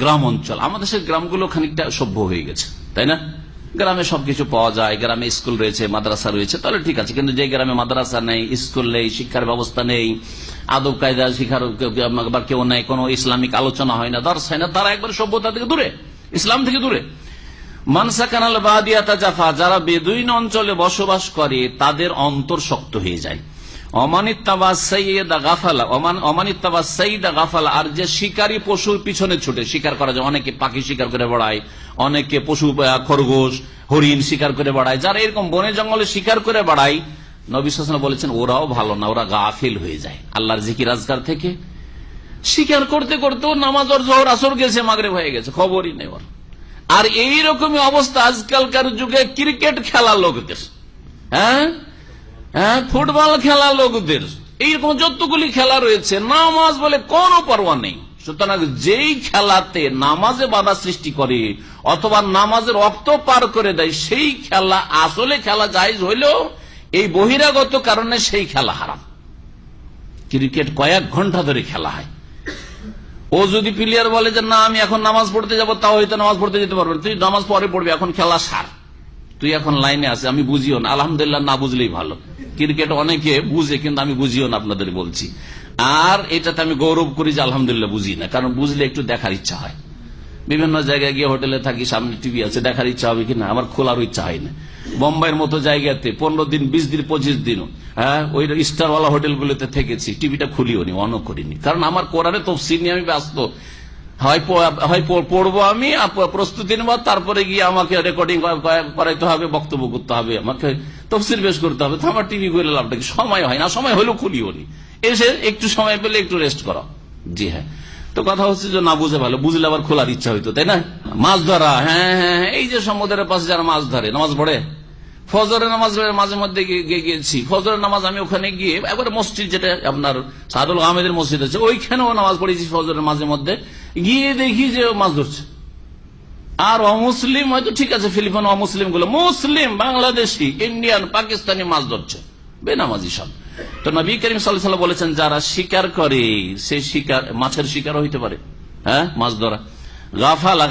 গ্রাম অঞ্চল, আমাদের দেশের গ্রামগুলো খানিকটা সভ্য হয়ে গেছে, তাই না? গ্রামে সবকিছু পাওয়া যায়, গ্রামে স্কুল রয়েছে, মাদ্রাসা রয়েছে, তাহলে ঠিক আছে। কিন্তু যে গ্রামে মাদ্রাসা নেই, স্কুল নেই, শিক্ষার ব্যবস্থা নেই, আদব কায়দা শিক্ষার বা কেউ নেই, কোন ইসলামিক আলোচনা হয় না, দর্শ হয় না, তারা একবার সভ্যতা থেকে দূরে, ইসলাম থেকে দূরে। মানসাকানাল বাদিয়াতা জাফা, যারা বেদুইন অঞ্চলে বসবাস করে তাদের অন্তর শক্ত হয়ে যায়। আর যে শিকারী পশুর পিছনে ছুটে শিকার করা যায়, অনেকে পাখি শিকার করে বেড়ায়, অনেকে পশু খরগোশ হরিণ শিকার করে বেড়ায়, যারা এরকম বনে জঙ্গলে শিকার করে বেড়ায়, নবী সাল্লাল্লাহু আলাইহি ওয়াসাল্লাম বলেছেন ওরাও ভালো না, ওরা গাফিল হয়ে যায় আল্লাহর জিকির আজকার থেকে। শিকার করতে করতেও নামাজ ওর জোহর আসর গেছে, মাগরিব হয়ে গেছে, খবরই নেই ওর। আর এইরকমই অবস্থা আজকালকার যুগে ক্রিকেট খেলা লোকদের, ফুটবল খেলা লোকদের, এইরকম যতগুলি খেলা রয়েছে, নামাজ বলে কোনো পরোয়া নেই। সুতরাং যেই খেলাতে নামাজে বাধা সৃষ্টি করে অথবা নামাজের রক্ত পার করে দেয়, সেই খেলা আসলে খেলা জায়েজ হইলেও এই বহিরাগত কারণে সেই খেলা হারাম। ক্রিকেট কয়েক ঘন্টা ধরে খেলা হয়, ও যদি প্লেয়ার বলে যে না আমি এখন নামাজ পড়তে যাবো, তাও হয়তো নামাজ পড়তে যেতে পারবেন, তুই নামাজ পরে পড়বি, এখন খেলা সার, তুই এখন লাইনে আছে, আমি বুঝিও না। আলহামদুলিল্লাহ, না বুঝলেই ভালো। ক্রিকেট অনেকে বুঝে, কিন্তু আমি বুঝিও না, আপনাদের বলছি। আর এটাতে আমি গৌরব করি যে আলহামদুলিল্লাহ বুঝি না, কারণ বুঝলে একটু দেখার ইচ্ছা হয়। বিভিন্ন জায়গায় গিয়ে হোটেলে থাকি, সামনে টিভি আছে, দেখার ইচ্ছা হবে কিনা, আমার খোলার ইচ্ছা হয় না। বোম্বাইয়ের মতো জায়গাতে 15 দিন 20 দিন 25 দিনও ওই স্টারওয়ালা হোটেলগুলোতে থেকেছি, টিভিটা খুলিও নি, অনও করিনি, কারণ আমার কোরআনে তফসির নিয়ে আমি ব্যস্ত। হয় পড়বো আমি, প্রস্তুতি নেব, তারপরে গিয়ে আমাকে রেকর্ডিং করাইতে হবে, বক্তব্য করতে হবে, আমাকে তফসির পেশ করতে হবে, তো আমার টিভি খুলে লাভটা কি? সময় হয় না, সময় হলেও খুলিও নি, এসে একটু সময় পেলে একটু রেস্ট করো। জি হ্যাঁ, তো কথা হচ্ছে যে না বুঝে ভালো, বুঝলে আবার খোলার ইচ্ছা হইতো, তাই না? মাছ ধরা, হ্যাঁ, এই যে সমুদ্রের পাশে যারা মাছ ধরে, নামাজ পড়ে, ফজরের নামাজ মাঝে মধ্যে গিয়েছি, ফজরের নামাজ আমি ওখানে গিয়ে একবারে মসজিদ, যেটা আপনার সাদুল আহমেদের মসজিদ আছে, ওইখানেও নামাজ পড়েছি ফজরের মাঝে মধ্যে, গিয়ে দেখি যে মাছ ধরছে। আর অমুসলিম হয়তো ঠিক আছে, ফিলিপাইন অমুসলিম গুলো, মুসলিম বাংলাদেশি ইন্ডিয়ান পাকিস্তানি মাছ ধরছে, বেনামাজি সব। তো নবী করিম সাল্লাল্লাহু আলাইহি ওয়াসাল্লাম বলেছেন যারা শিকার করে সে শিকার মাছের শিকারও হইতে পারে, মাছ ধরা। গাফালা